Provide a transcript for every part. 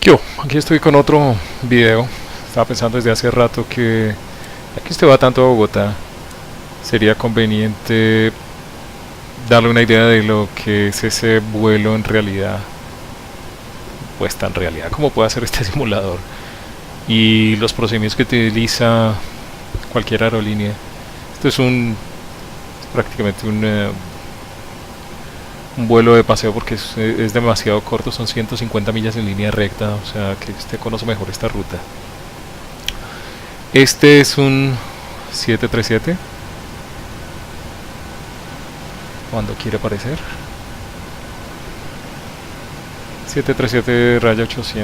Yo, aquí estoy con otro video. Estaba pensando desde hace rato que ya que usted va tanto a Bogotá, sería conveniente darle una idea de lo que es ese vuelo en realidad, pues tan realidad como puede hacer este simulador, y los procedimientos que utiliza cualquier aerolínea. Esto es prácticamente un vuelo de paseo porque es demasiado corto, son 150 millas en línea recta, o sea que usted conoce mejor esta ruta. Este es un 737, cuando quiere aparecer. 737-800.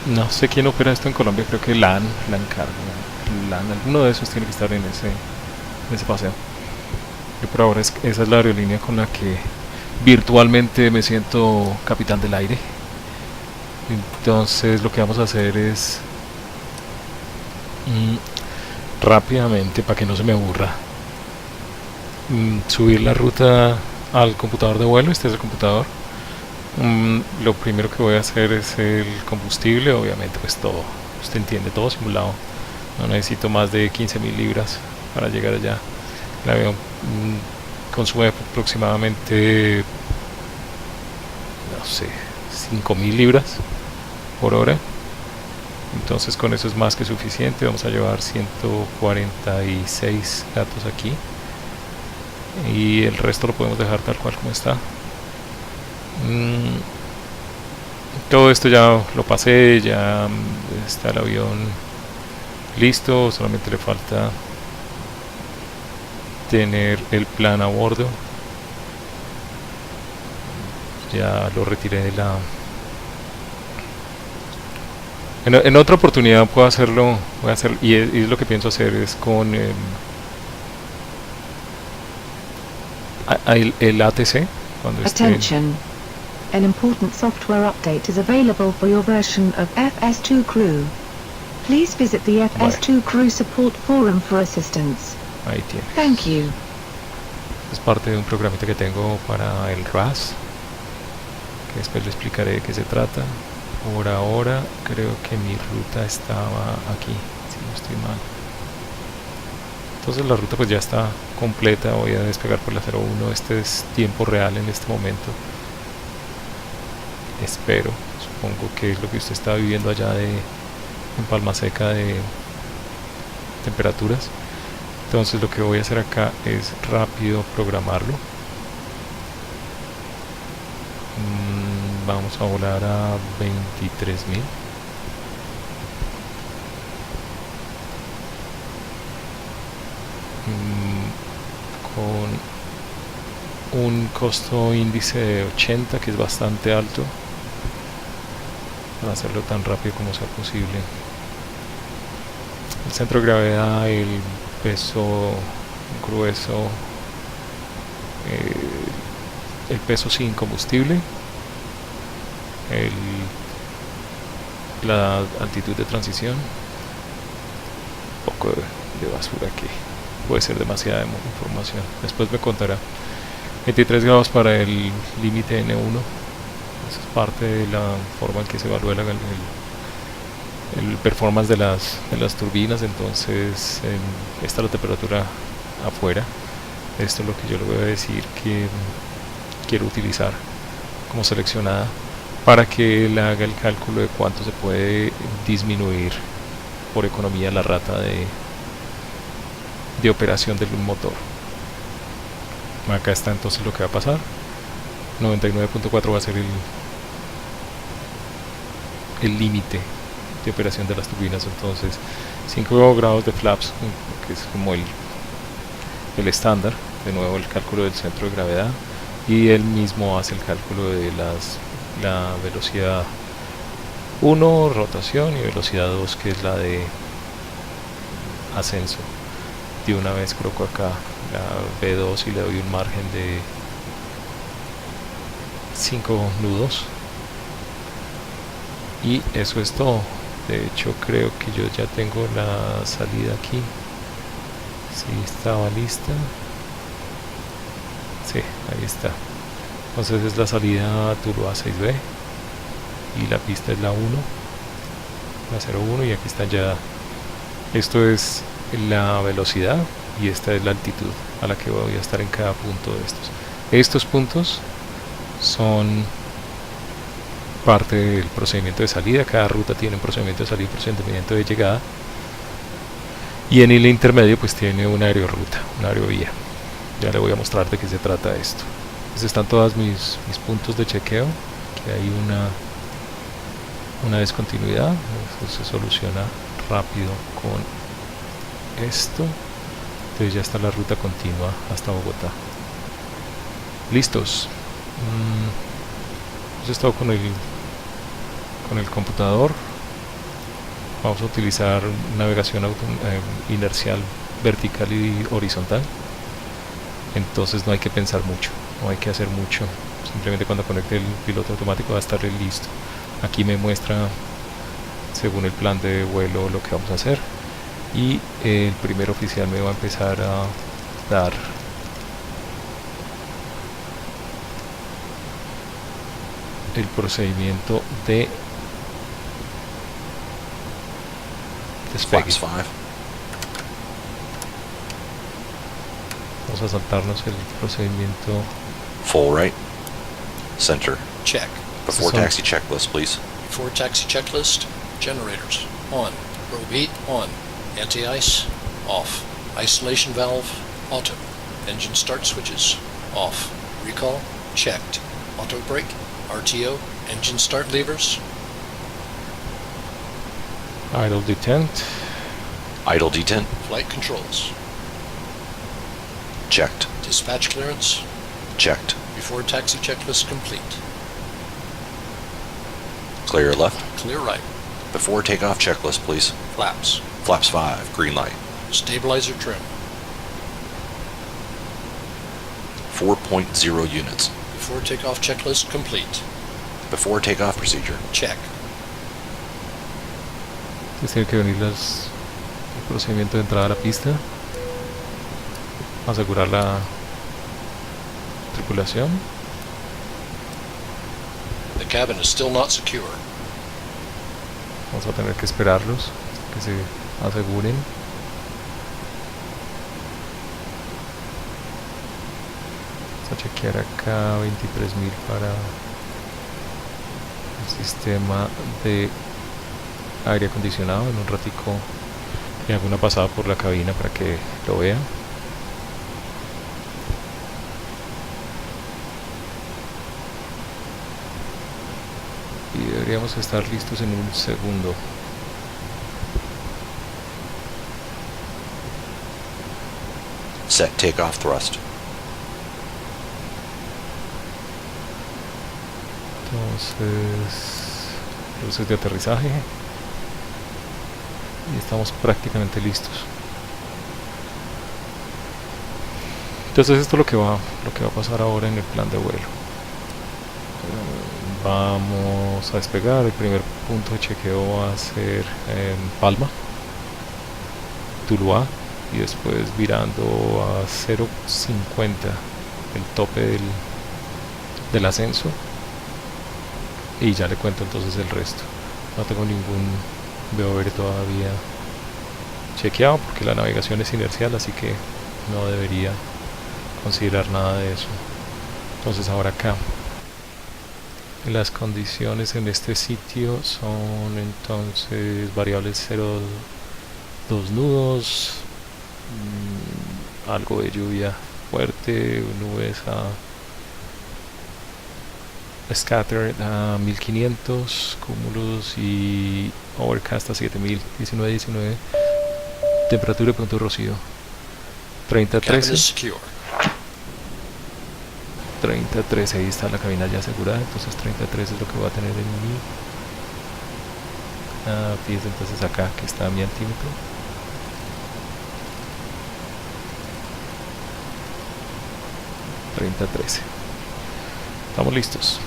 No sé quién opera esto en Colombia, creo que LAN, alguno de esos tiene que estar en ese paseo. Yo por ahora esa es la aerolínea con la que virtualmente me siento capitán del aire. Entonces lo que vamos a hacer es rápidamente, para que no se me aburra, subir la ruta al computador de vuelo. Este es el computador. Lo primero que voy a hacer es el combustible, obviamente pues todo, usted entiende, todo simulado. No necesito más de 15.000 libras para llegar allá. El avión consume aproximadamente, no sé, 5.000 libras por hora. Entonces con eso es más que suficiente. Vamos a llevar 146 gatos aquí y el resto lo podemos dejar tal cual como está. Todo esto ya lo pasé, ya está el avión listo, solamente le falta tener el plan a bordo. Ya lo retiré de la... En otra oportunidad puedo hacerlo, voy a hacer, y es lo que pienso hacer es con el ATC, cuando Attention. An important software update is available for your version of FS2 Crew. Please visit the FS2 Crew Support Forum for assistance. Ahí tiene. Thank you. Es parte de un programita que tengo para el RAS, que después le explicaré de qué se trata. Por ahora creo que mi ruta estaba aquí, si no estoy mal. Entonces la ruta pues ya está completa. Voy a despegar por la 01. Este es tiempo real en este momento. Espero, supongo que es lo que usted está viviendo allá en Palma Seca, de temperaturas. Entonces lo que voy a hacer acá es rápido programarlo. Vamos a volar a 23.000. Con un costo índice de 80, que es bastante alto, para hacerlo tan rápido como sea posible. El centro de gravedad, el peso grueso, el peso sin combustible, la altitud de transición, un poco de basura que puede ser demasiada información, después me contará. 23 grados para el límite N1. Eso es parte de la forma en que se evalúa el performance de las turbinas. Entonces esta es la temperatura afuera. Esto es lo que yo le voy a decir que quiero utilizar como seleccionada, para que él haga el cálculo de cuánto se puede disminuir por economía la rata de operación del motor. Acá está entonces lo que va a pasar. 99.4 va a ser el límite de operación de las turbinas. Entonces 5 grados de flaps, que es como el estándar. De nuevo el cálculo del centro de gravedad, y él mismo hace el cálculo de la velocidad 1, rotación, y velocidad 2, que es la de ascenso. De una vez coloco acá la B2 y le doy un margen de 5 nudos, y eso es todo. De hecho creo que yo ya tengo la salida aquí. Si estaba lista, sí, ahí está. Entonces es la salida turbo A6B. y la pista es la 1, la 01, y aquí está ya. Esto es la velocidad y esta es la altitud a la que voy a estar en cada punto de estos. Estos puntos son parte del procedimiento de salida. Cada ruta tiene un procedimiento de salida y un procedimiento de llegada, y en el intermedio pues tiene una aerorruta, una aerovía. Ya le voy a mostrar de qué se trata esto. Entonces están todos mis puntos de chequeo. Aquí hay una descontinuidad, eso se soluciona rápido con esto. Entonces ya está la ruta continua hasta Bogotá. Listos. He estado con el computador. Vamos a utilizar navegación inercial vertical y horizontal. Entonces no hay que pensar mucho, no hay que hacer mucho. Simplemente cuando conecte el piloto automático va a estar listo. Aquí me muestra según el plan de vuelo lo que vamos a hacer, y el primer oficial me va a empezar a dar el procedimiento de despegue. Vamos a saltarnos el procedimiento. Full right. Center. Check. Before taxi checklist, please. Before taxi checklist, generators on. Probe heat on. Anti-ice off. Isolation valve auto. Engine start switches off. Recall checked. Auto brake, RTO, engine start levers. Idle detent. Idle detent. Flight controls. Checked. Dispatch clearance. Checked. Before taxi checklist complete. Clear left. Clear right. Before takeoff checklist, please. Flaps. Flaps 5. Green light. Stabilizer trim. 4.0 units. Before takeoff checklist complete. Before takeoff procedure. Check. Entonces tiene que venir el procedimiento de entrada a la pista. Asegurar la tripulación. The cabin is still not secure. Vamos a tener que esperarlos que se aseguren. Vamos a chequear acá 23.000 para el sistema de aire acondicionado. En un ratico le hago una pasada por la cabina para que lo vean. Y deberíamos estar listos en un segundo. Set takeoff thrust. Entonces, luces de aterrizaje. Y estamos prácticamente listos. Entonces esto es lo que va a pasar ahora en el plan de vuelo. Vamos a despegar. El primer punto de chequeo va a ser en Palma, Tuluá, y después virando a 0.50, el tope del ascenso, y ya le cuento entonces el resto. No tengo ningún BOR todavía chequeado porque la navegación es inercial, así que no debería considerar nada de eso. Entonces ahora acá las condiciones en este sitio son entonces variables 0, 2 nudos, algo de lluvia fuerte, nubes a scattered a 1500, cúmulos y overcast a 7000, 19, temperatura y punto de rocío 30-13. 30-13, ahí está la cabina ya asegurada, entonces 30-13 es lo que voy a tener en mi fíjense entonces acá que está mi altímetro. Estamos listos.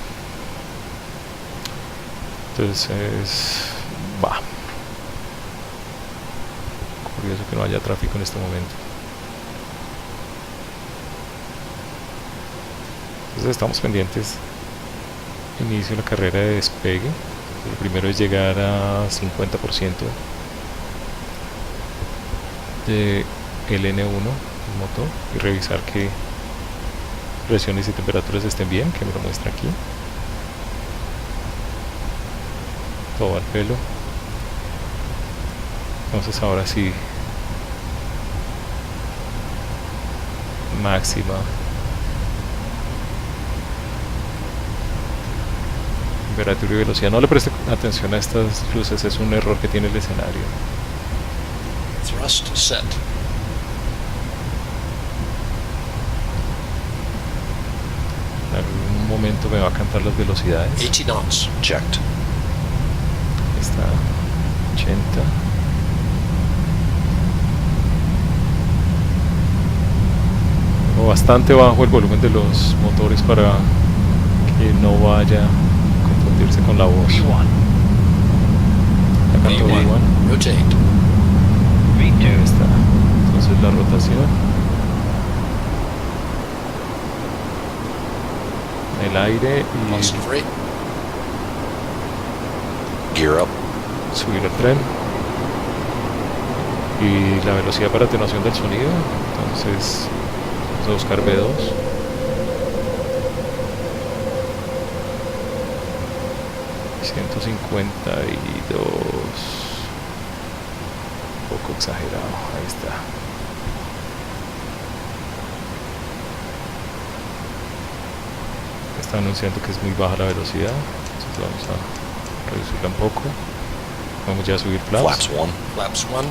Entonces va. Curioso que no haya tráfico en este momento. Entonces estamos pendientes. Inicio la carrera de despegue. Lo primero es llegar a 50% de el N1 del motor y revisar que presiones y temperaturas estén bien, que me lo muestra aquí. Todo al pelo. Entonces ahora sí, máxima temperatura y velocidad. No le preste atención a estas luces, es un error que tiene el escenario. Thrust set. En algún momento me va a cantar las velocidades. 80 knots. Checked. Está 80. O bastante bajo el volumen de los motores para que no vaya a confundirse con la voz. Acá todo V1. igual. Rotate. Ahí está. Entonces la rotación. El aire y Positive rate. Gear up. subir el tren. Y la velocidad para atenuación del sonido. Entonces vamos a buscar B2. $152. Un poco exagerado. Ahí está. Está anunciando que es muy baja la velocidad. Entonces vamos a reducirla un poco. Vamos ya a subir flaps. Flaps 1. Flaps 1.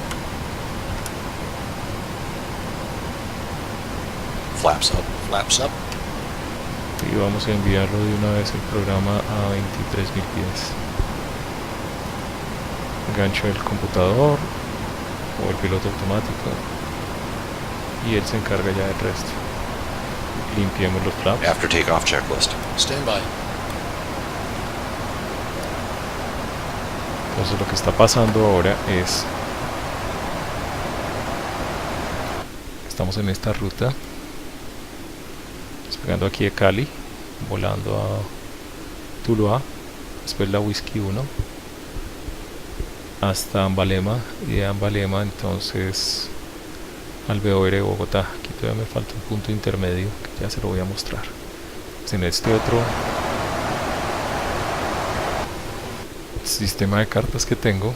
Flaps up. Flaps up. Y vamos a enviarlo de una vez el programa a 23.000 pies. Engancho el computador o el piloto automático y él se encarga ya del resto. Limpiemos los flaps. After takeoff checklist. Stand by. Entonces lo que está pasando ahora es, estamos en esta ruta, despegando aquí de Cali, volando a Tuluá, después la Whisky 1 hasta Ambalema, y de Ambalema entonces al BOR de Bogotá. Aquí todavía me falta un punto intermedio que ya se lo voy a mostrar. Pues en este otro sistema de cartas que tengo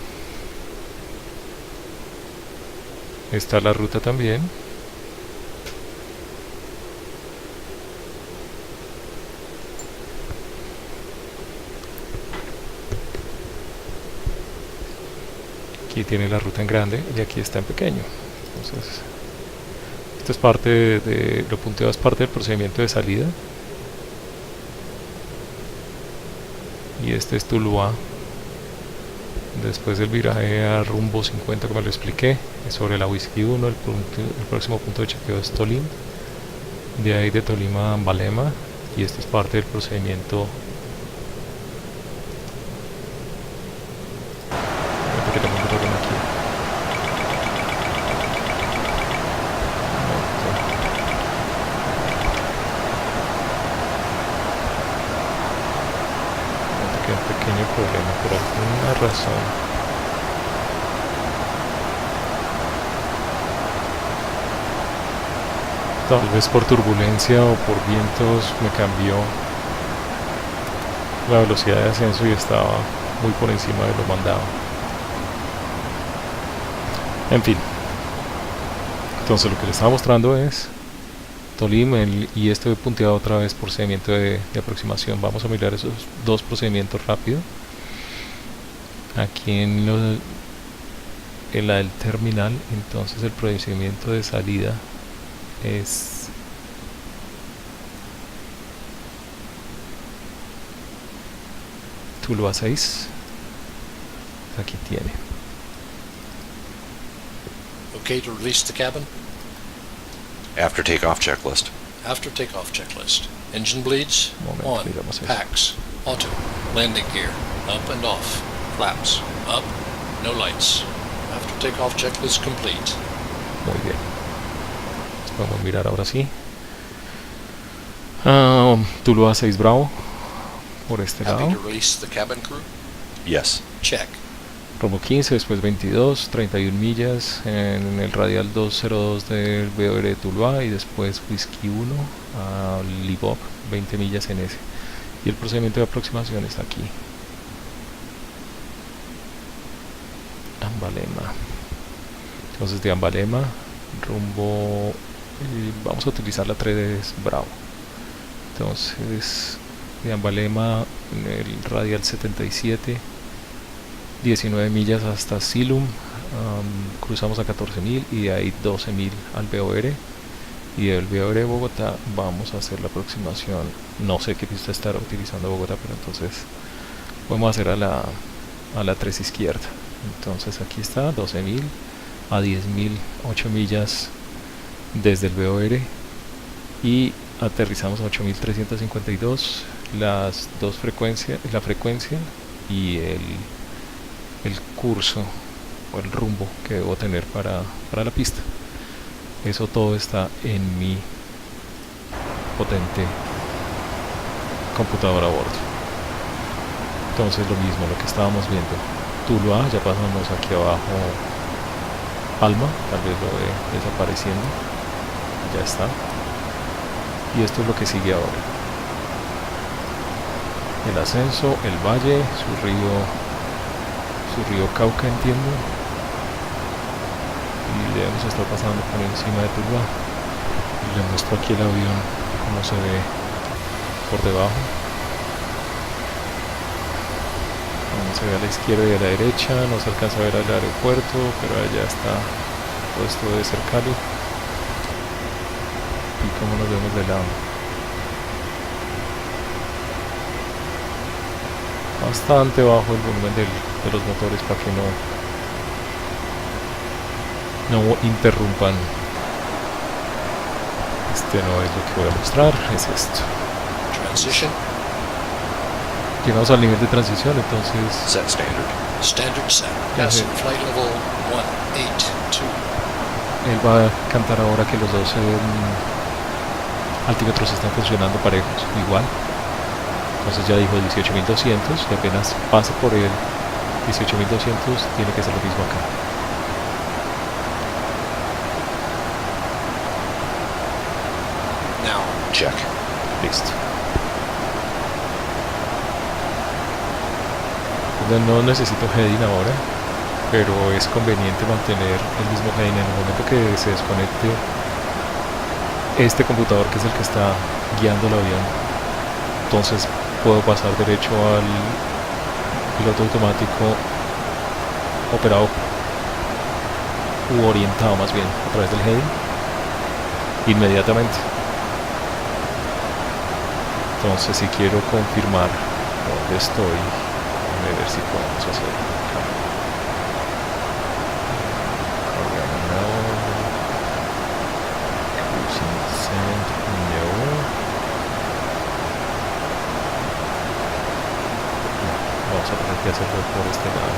está la ruta también. Aquí tiene la ruta en grande y aquí está en pequeño. Entonces esto es parte de lo punteado, es parte del procedimiento de salida. Y este es Tuluá. Después del viraje a rumbo 50, como lo expliqué, es sobre la Whisky 1. El próximo punto de chequeo es Tolima. De ahí de Tolima a Ambalema. Y esto es parte del procedimiento. Que tengo un problema aquí. Un pequeño problema por alguna razón. Tal vez por turbulencia o por vientos me cambió la velocidad de ascenso y estaba muy por encima de lo mandado. En fin, entonces lo que les estaba mostrando es Tolima y esto he punteado otra vez procedimiento de aproximación. Vamos a mirar esos dos procedimientos rápido. Aquí en la del terminal, entonces el procedimiento de salida es Tuluá 6. Aquí tiene. Okay to release the cabin. After takeoff checklist. After takeoff checklist. Engine bleeds. Momento, On. digamos eso. Packs. Auto. Landing gear. Up and off. Flaps. Up. No lights. After takeoff checklist complete. Muy bien. Vamos a mirar ahora sí. Tuluá 6 Bravo. Por este Happy lado. to release the cabin crew. Yes. Check. Rumbo 15, después 22, 31 millas en el radial 202 del BOR de Tuluá y después Whisky 1 a Libop, 20 millas en ese. Y el procedimiento de aproximación está aquí. Ambalema. Entonces de Ambalema, rumbo, vamos a utilizar la 3 Bravo. Entonces de Ambalema en el radial 77, 19 millas hasta Silum, cruzamos a 14.000 y de ahí 12.000 al BOR. Y del BOR de Bogotá vamos a hacer la aproximación, no sé qué pista estará utilizando Bogotá, pero entonces vamos a hacer a la 3 izquierda. Entonces aquí está, 12.000 a 10.000, 8 millas desde el BOR y aterrizamos a 8.352, las dos frecuencias, la frecuencia y el curso o el rumbo que debo tener para la pista. Eso todo está en mi potente computadora a bordo. Entonces lo mismo, lo que estábamos viendo, Tuluá, ya pasamos aquí abajo Palma, tal vez lo ve desapareciendo, ya está. Y esto es lo que sigue ahora. El ascenso, el valle, su río Cauca, entiendo. Y debemos estar pasando por encima de Tuluá. Y le muestro aquí el avión, cómo se ve por debajo. Se ve a la izquierda y a la derecha, no se alcanza a ver el aeropuerto, pero allá está, todo esto debe ser Cali. Y cómo nos vemos de lado. Bastante bajo el volumen de los motores para que no interrumpan. Este no es lo que voy a mostrar, es esto. Transition. Llegamos al nivel de transición, entonces Set standard. Standard set. Passing flight level 182. él va a cantar ahora que los dos altímetros están funcionando parejos, igual. Entonces ya dijo 18.200 y apenas pase por el 18.200 tiene que ser lo mismo acá. Now. Check. Listo. No necesito heading ahora, pero es conveniente mantener el mismo heading en el momento que se desconecte este computador, que es el que está guiando el avión. Entonces puedo pasar derecho al piloto automático operado u orientado más bien a través del heading inmediatamente. Entonces si quiero confirmar dónde estoy, a ver si podemos hacer acá. Vamos a tener que hacerlo por este lado.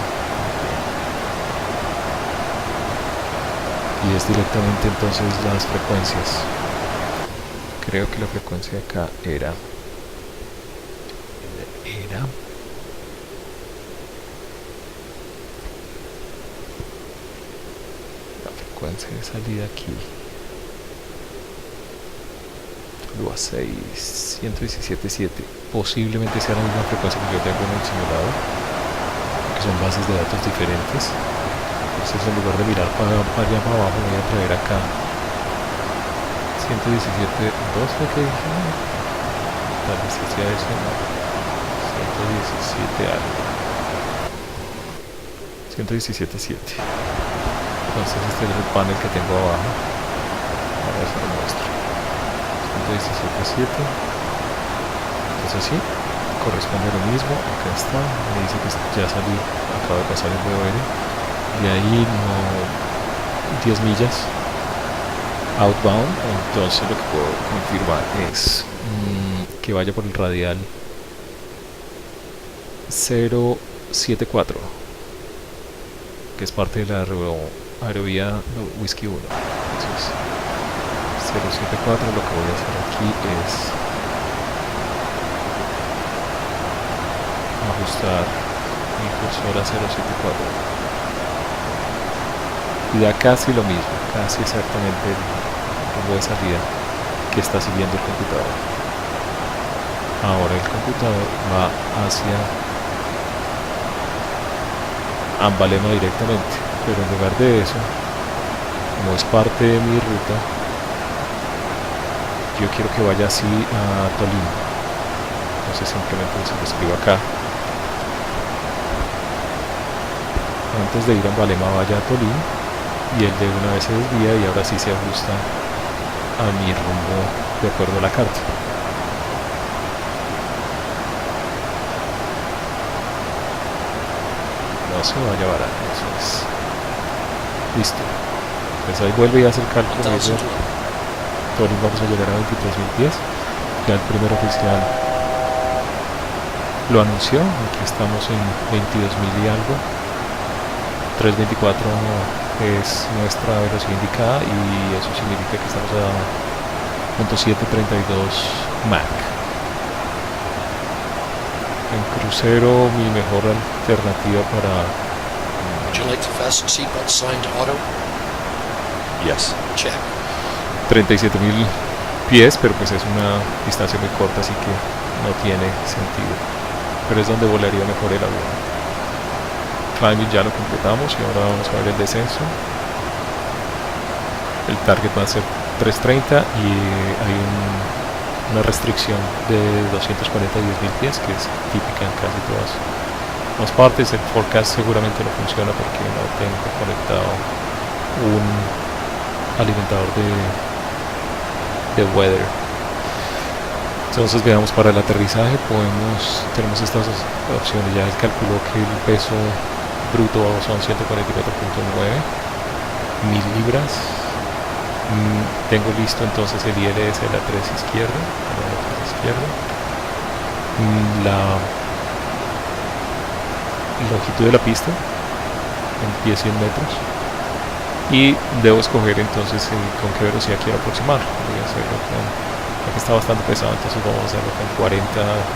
Y es directamente entonces las frecuencias. Creo que la frecuencia acá era frecuencia de salida aquí, lo a 6, 117.7, posiblemente sea la misma frecuencia que yo tengo en el simulador, que son bases de datos diferentes. Entonces en lugar de mirar para allá para abajo voy a traer acá 117.2, lo que dije, tal vez sea eso, no, 117 algo, 117.7. Entonces este es el panel que tengo abajo. Ahora se lo muestro. 117.7. Entonces sí, corresponde a lo mismo. Acá está. Me dice que ya salí. Acabo de pasar el BOR. De ahí no 10 millas outbound. Entonces lo que puedo confirmar es que vaya por el radial 074, que es parte de la aerovía Whisky 1. Entonces 074, lo que voy a hacer aquí es ajustar mi cursor a 074 y da casi lo mismo, casi exactamente el rumbo de salida que está siguiendo el computador. Ahora el computador va hacia Ambalema directamente, pero en lugar de eso, como es parte de mi ruta, yo quiero que vaya así a Tolima. Entonces simplemente se lo escribo acá. Antes de ir a Ambalema vaya a Tolima y él de una vez se desvía y ahora sí se ajusta a mi rumbo de acuerdo a la carta. No se vaya a varar, eso es. Listo. Pues ahí vuelve y hace el cálculo. Tolima vamos a llegar a 23.000 pies. Ya el primer oficial lo anunció. Aquí estamos en 22.000 y algo. 324 es nuestra velocidad indicada y eso significa que estamos a 0.732 Mach. En crucero, mi mejor alternativa para... Would you like to fasten seatbelt sign to auto? Yes. Check. 37.000 pies, pero pues es una distancia muy corta, así que no tiene sentido. Pero es donde volaría mejor el avión. Climbing ya lo completamos y ahora vamos a ver el descenso. El target va a ser 330 y hay una restricción de 240 pies, que es típica en casi todas las partes. El forecast seguramente no funciona porque no tengo conectado un alimentador de weather. Entonces veamos para el aterrizaje, tenemos estas opciones. Ya él calculó que el peso bruto son 144.9 mil libras. Tengo listo entonces el ILS de la 3 izquierda, la longitud de la pista en pies 100 metros y debo escoger entonces con qué velocidad quiero aproximar. Voy a hacerlo aquí está bastante pesado, entonces vamos a hacerlo con 40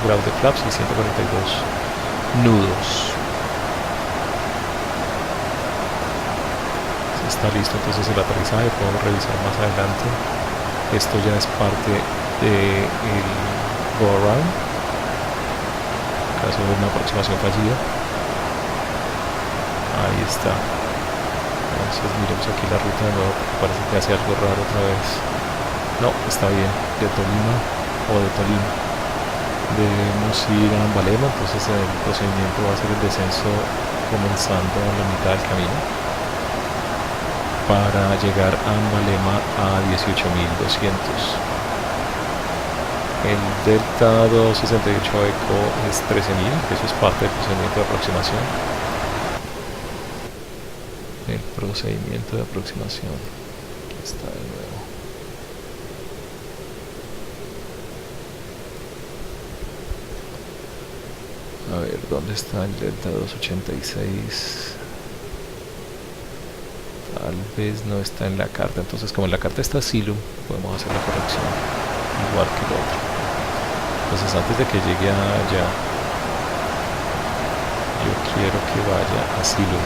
grados de flaps y 142 nudos. Está listo entonces el aterrizaje, podemos revisar más adelante. Esto ya es parte del go around, en caso de una aproximación fallida. Ahí está. Entonces miremos aquí la ruta de nuevo, parece que hace algo raro otra vez. No, está bien, de Tolima o de Tolima. Debemos ir a Ambalema, entonces el procedimiento va a ser el descenso comenzando en la mitad del camino, para llegar a Ambalema a 18.200. El Delta 268 Eco es 13.000, eso es parte del procedimiento de aproximación. El procedimiento de aproximación, aquí está de nuevo. A ver, ¿dónde está el Delta 286? Tal vez no está en la carta, entonces como en la carta está Skcl, podemos hacer la corrección igual que el otro. Entonces antes de que llegue allá, yo quiero que vaya a Skcl.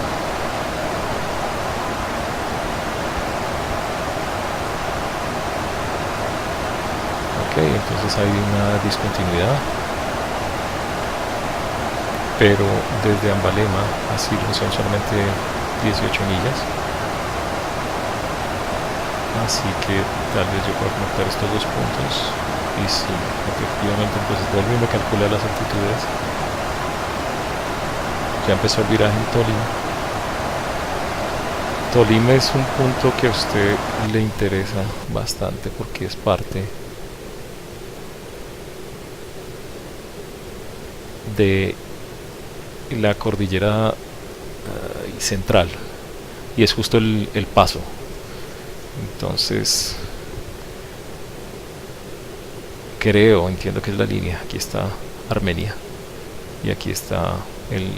Ok, entonces hay una discontinuidad, pero desde Ambalema a Skcl son solamente 18 millas. Así que tal vez yo pueda conectar estos dos puntos y sí, efectivamente entonces vuelve y me calcula las altitudes. Ya empezó el viraje en Tolima. Tolima es un punto que a usted le interesa bastante porque es parte de la cordillera central y es justo el paso. Entonces entiendo que es la línea. Aquí está Armenia y aquí está el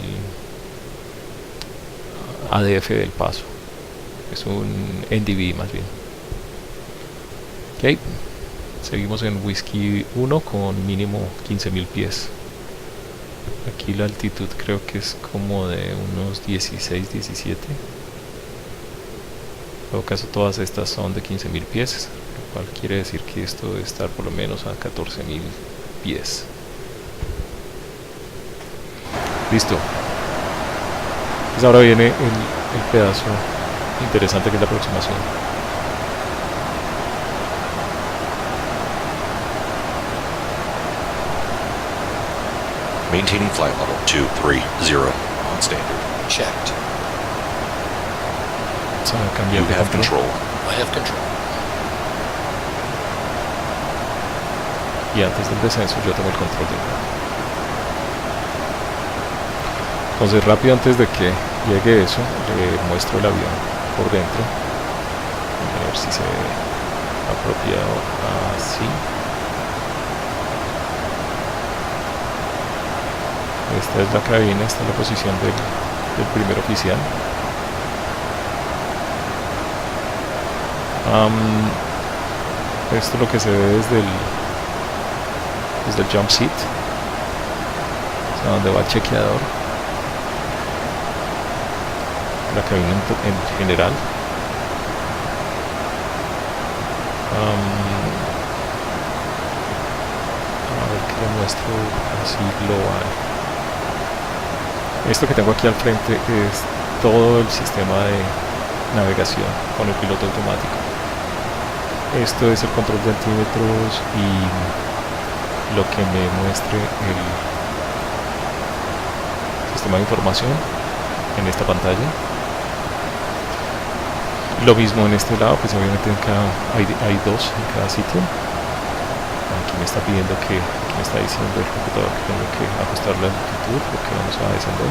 ADF del paso, es un NDB más bien. Ok, seguimos en Whisky 1 con mínimo 15.000 pies. Aquí la altitud creo que es como de unos 16, 17. En todo caso todas estas son de 15.000 pies, lo cual quiere decir que esto debe estar por lo menos a 14.000 pies. Listo. Pues ahora viene el pedazo interesante que es la aproximación. Maintaining flight level 230 on standard. Checked. Vamos a cambiar You de have control. control. I have control. Y antes del descenso yo tomo el control de nuevo. Entonces rápido antes de que llegue eso, le muestro el avión por dentro. A ver si se ve apropiado así. Esta es la cabina, esta es la posición del primer oficial. Esto es lo que se ve desde el jump seat, o sea, donde va el chequeador, la cabina en general. A ver que le muestro así global. Esto que tengo aquí al frente es todo el sistema de navegación con el piloto automático. Esto es el control de altímetros y lo que me muestre el sistema de información en esta pantalla. Lo mismo en este lado, pues obviamente hay dos en cada sitio. Aquí me está pidiendo aquí me está diciendo el computador que tengo que ajustar la altitud porque vamos a descender.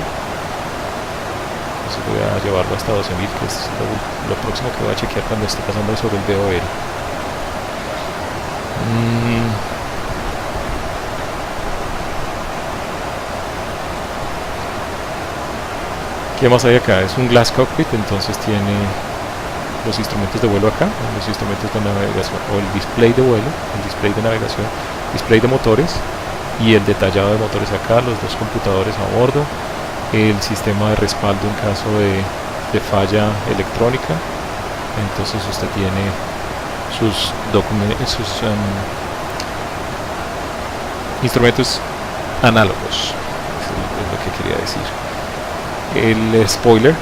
Entonces voy a llevarlo hasta 12.000, que es lo próximo que voy a chequear cuando esté pasando sobre el DOL. ¿Qué más hay acá? Es un glass cockpit, entonces tiene los instrumentos de vuelo acá, los instrumentos de navegación, o el display de vuelo, el display de navegación, display de motores y el detallado de motores acá, los dos computadores a bordo, el sistema de respaldo en caso de falla electrónica. Entonces usted tiene sus instrumentos análogos, es lo que quería decir. El spoiler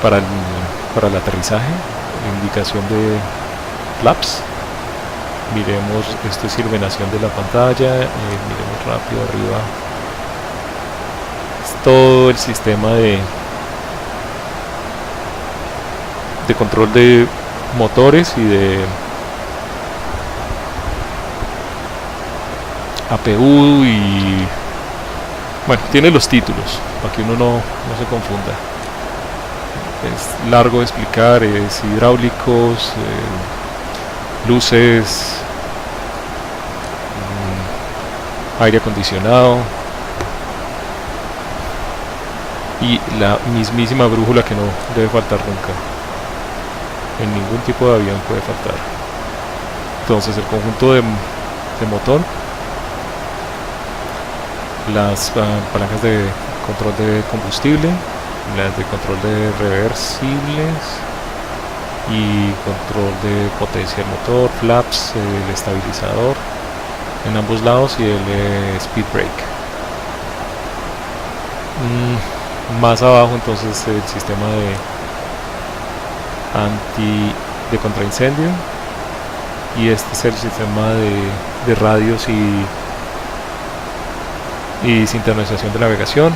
para el aterrizaje, indicación de flaps. Miremos, esto es iluminación de la pantalla, miremos rápido arriba. Es todo el sistema de control de motores y de APU y bueno, tiene los títulos para que uno no se confunda. Es largo de explicar, es hidráulicos, luces, aire acondicionado y la mismísima brújula que no debe faltar nunca. En ningún tipo de avión puede faltar. Entonces el conjunto de motor, las palancas de control de combustible, las de control de reversibles y control de potencia del motor, flaps, el estabilizador en ambos lados y el speed brake. Más abajo entonces el sistema de contraincendio, y este es el sistema de radios y sincronización de navegación.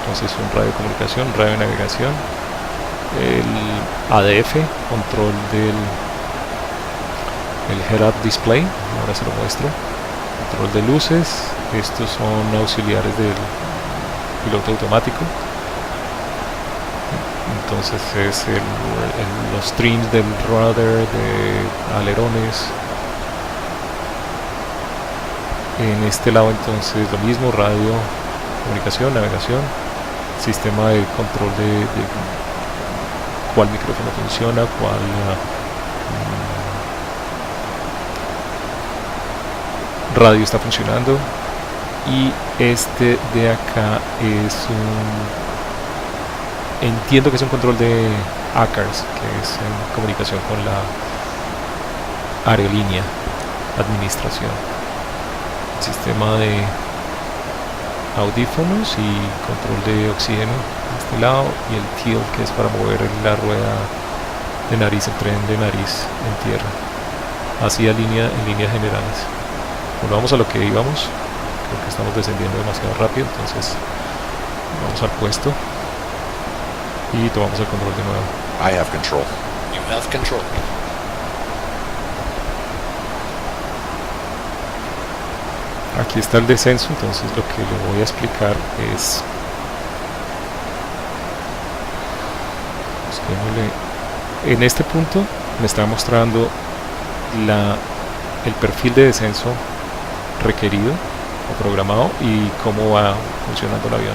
Entonces un radio de comunicación, radio de navegación, el ADF, control del head-up display, ahora se lo muestro, control de luces, estos son auxiliares del piloto automático. Entonces es los streams del rudder, de alerones. En este lado entonces lo mismo, radio, comunicación, navegación, sistema de control de cuál micrófono funciona, radio está funcionando, y este de acá es entiendo que es un control de ACARS, que es en comunicación con la aerolínea, administración, sistema de audífonos y control de oxígeno a este lado, y el tilt, que es para mover la rueda de nariz, el tren de nariz en tierra, así en líneas generales. Volvamos a lo que íbamos, creo que estamos descendiendo demasiado rápido, entonces vamos al puesto y tomamos el control de nuevo. I have control. You have control. Aquí está el descenso, entonces lo que le voy a explicar es, en este punto me está mostrando el perfil de descenso requerido o programado y cómo va funcionando el avión.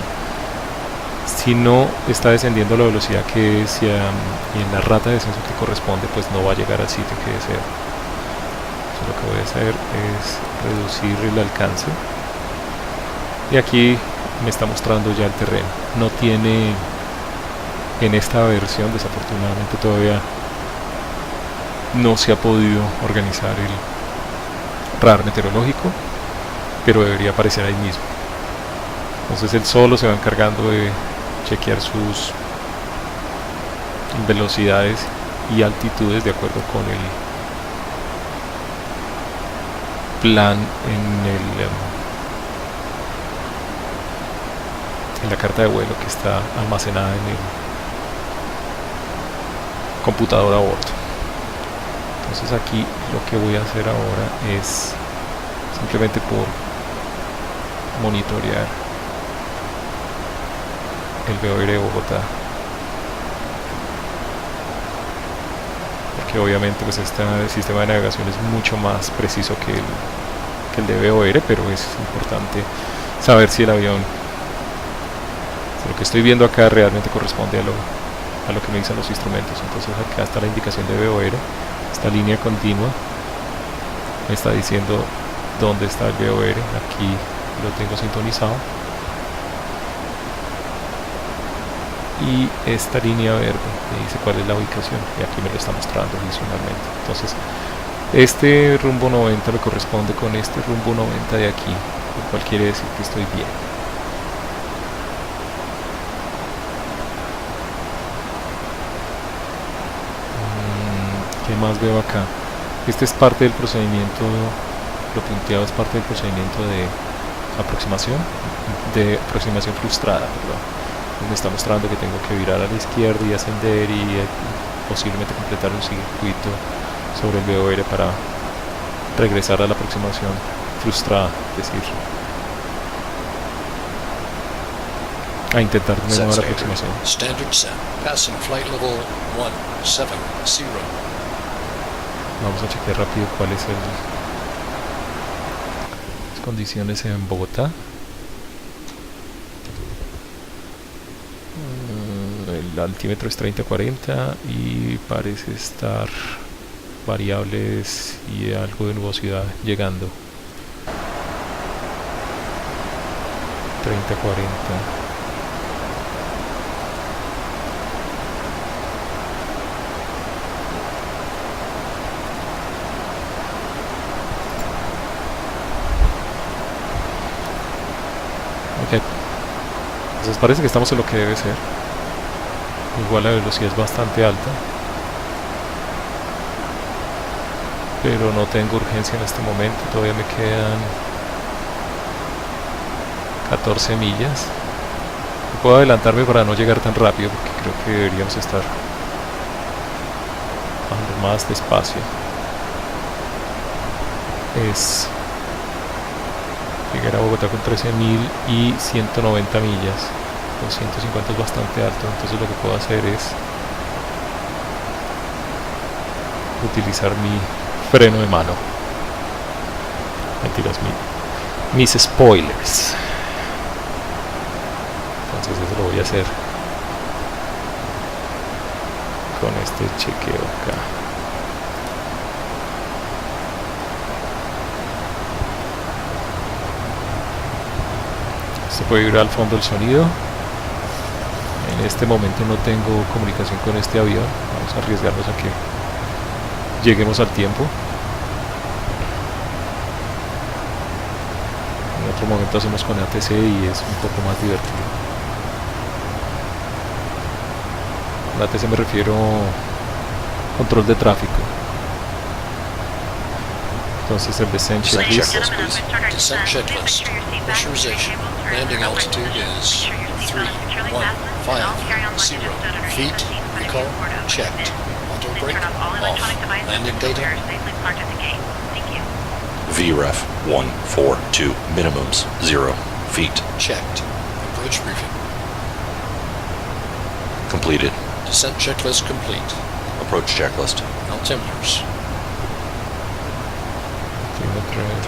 Si no está descendiendo la velocidad que es y en la rata de descenso que corresponde, pues no va a llegar al sitio que desea. Lo que voy a hacer es reducir el alcance, y aquí me está mostrando ya el terreno. No tiene, en esta versión desafortunadamente todavía no se ha podido organizar el radar meteorológico, pero debería aparecer ahí mismo. Entonces él solo se va encargando de chequear sus velocidades y altitudes de acuerdo con el plan en la carta de vuelo que está almacenada en el computador a bordo. Entonces aquí lo que voy a hacer ahora es simplemente por monitorear el veo aire de Bogotá, porque obviamente pues este sistema de navegación es mucho más preciso que el de VOR, pero es importante saber si el avión, si lo que estoy viendo acá realmente corresponde a lo que me dicen los instrumentos. Entonces acá está la indicación de VOR, esta línea continua me está diciendo dónde está el VOR, aquí lo tengo sintonizado, y esta línea verde me dice cuál es la ubicación, y aquí me lo está mostrando visualmente. Entonces este rumbo 90 me corresponde con este rumbo 90 de aquí, lo cual quiere decir que estoy bien. ¿Qué más veo acá? Este es parte del procedimiento, lo punteado es parte del procedimiento de aproximación frustrada, perdón. Me está mostrando que tengo que virar a la izquierda y ascender y posiblemente completar un circuito sobre el VOR para regresar a la aproximación frustrada, es decir, a intentar de nuevo la aproximación. Standard set. Passing flight level 170. Vamos a chequear rápido cuáles son las condiciones en Bogotá. El altímetro es 30-40 y parece estar variables y algo de nubosidad llegando. 30-40. Ok, entonces parece que estamos en lo que debe ser. Igual la velocidad es bastante alta, pero no tengo urgencia en este momento. Todavía me quedan 14 millas. Puedo adelantarme para no llegar tan rápido, porque creo que deberíamos estar bajando más despacio. Es llegar a Bogotá con 13.000 y 190 millas. 250 es bastante alto, entonces lo que puedo hacer es utilizar mi freno de mano. Mentiras, mis spoilers. Entonces eso lo voy a hacer con este chequeo acá. Se puede ir al fondo el sonido. En este momento no tengo comunicación con este avión. Vamos a arriesgarnos a que lleguemos al tiempo. En otro momento hacemos con ATC y es un poco más divertido. Con ATC me refiero control de tráfico. Entonces el descent checklist. Descent checklist. Pressurization. Landing altitude is 3,150 feet. Recall checked. Auto brake off. Landing data. VREF 142, minimums 0 feet. Checked. Approach briefing. Completed. Descent checklist complete. Approach checklist. Altimeters.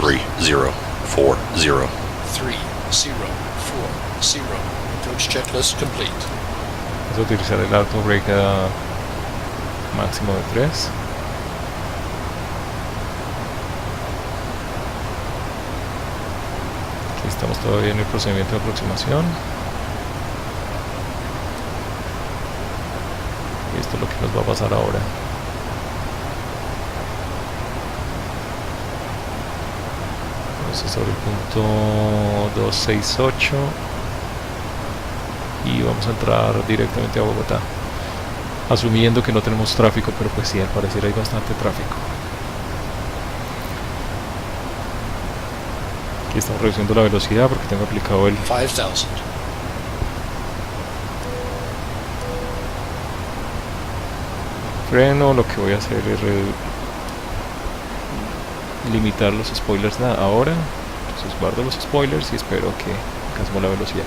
3040. 3040. Approach checklist complete. Vamos a utilizar el auto brake a máximo de 3. Aquí estamos todavía en el procedimiento de aproximación. Y esto es lo que nos va a pasar ahora. Entonces sobre el punto 268 y vamos a entrar directamente a Bogotá, asumiendo que no tenemos tráfico, pero pues sí, al parecer hay bastante tráfico. Aquí estamos reduciendo la velocidad porque tengo aplicado el 5000. freno. Lo que voy a hacer es limitar los spoilers ahora. Entonces guardo los spoilers y espero que alcancemos la velocidad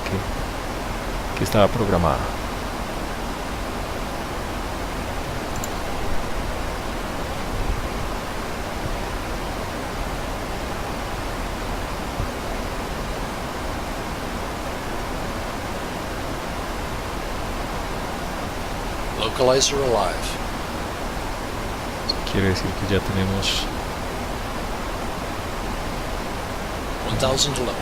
que estaba programada. Localizer alive. Eso quiere decir que ya tenemos 1000 low.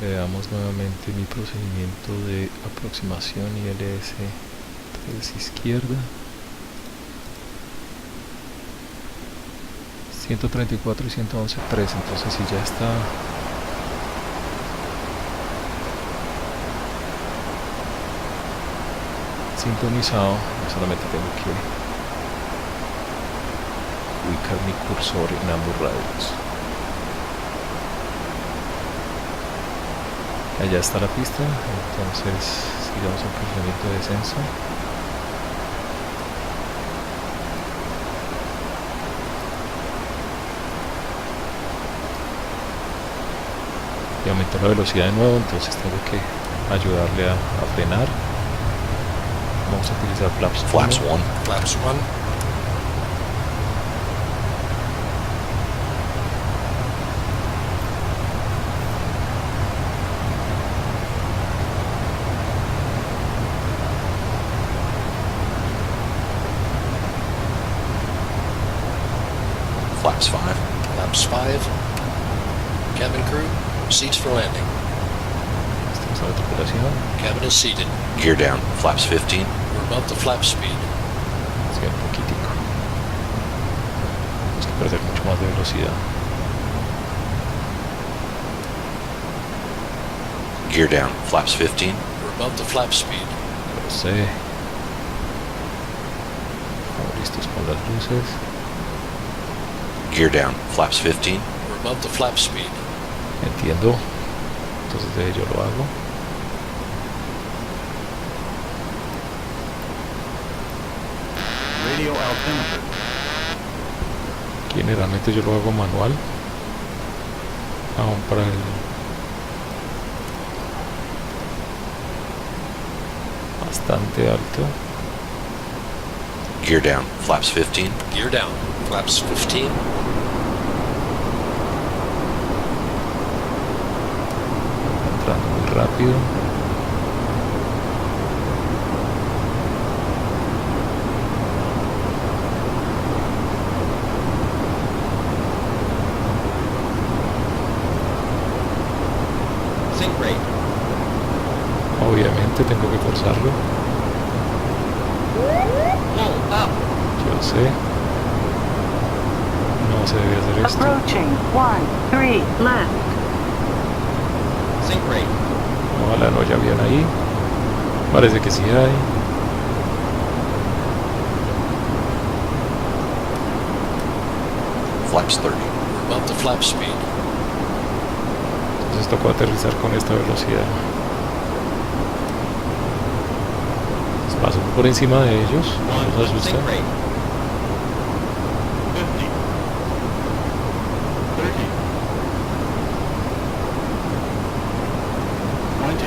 Veamos nuevamente mi procedimiento de aproximación ILS 3 izquierda. 134 y 111 3, entonces si ya está sintonizado, yo solamente tengo que ubicar mi cursor en ambos radios. Allá está la pista, entonces sigamos el procedimiento de descenso. Y aumentar la velocidad de nuevo, entonces tengo que ayudarle a frenar. Vamos a utilizar flaps 1. Flaps 1. Flaps 1. Flaps 5. Flaps 5. Cabin crew, seats for landing. Estamos a la tripulación. Cabin is seated. Gear down. Flaps 15. We're above the flap speed. Sí, un poquitico. Tenemos que perder mucho más de velocidad. Gear down. Flaps 15. We're above the flap speed. Lo sé. Estamos listos con las luces. Gear down. Flaps 15. We're above the flap speed. Entiendo. Entonces de ello lo hago. Radio altimeter. Generalmente yo lo hago manual. Aún para el bastante alto. Gear down. Flaps 15. Gear down. Flaps 15. Entrando muy rápido. este tengo que forzarlo. Yo sé. No se debe hacer esto. Approaching 13 left. Sink rate. Ojalá no haya avión ahí. Parece que sí hay. Flaps 30. We're above the flap speed. Entonces tocó aterrizar con esta velocidad. Paso por encima de ellos. No se asusten. Sink rate. 50. 30. 20.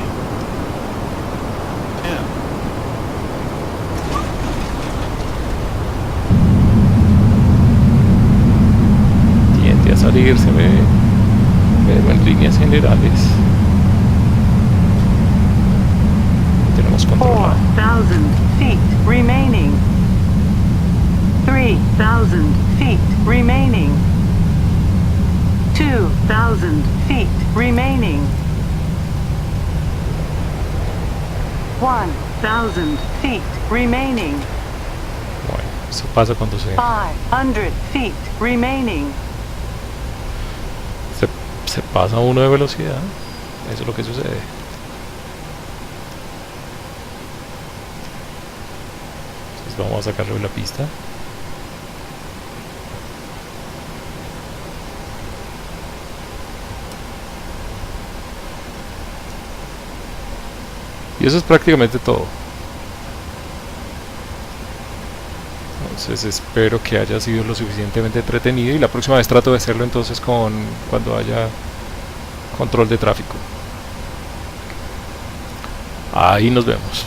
10. Tiende a salir, se ve, pero en líneas generales tenemos controlado. 4,000 feet remaining. 3,000 feet remaining. 2,000 feet remaining. 1,000 feet remaining. Bueno, eso pasa cuando se 500 feet remaining. pasa uno de velocidad. Eso es lo que sucede. Entonces vamos a sacarlo de la pista. Y eso es prácticamente todo. Entonces espero que haya sido lo suficientemente entretenido y la próxima vez trato de hacerlo entonces cuando haya control de tráfico. Ahí nos vemos.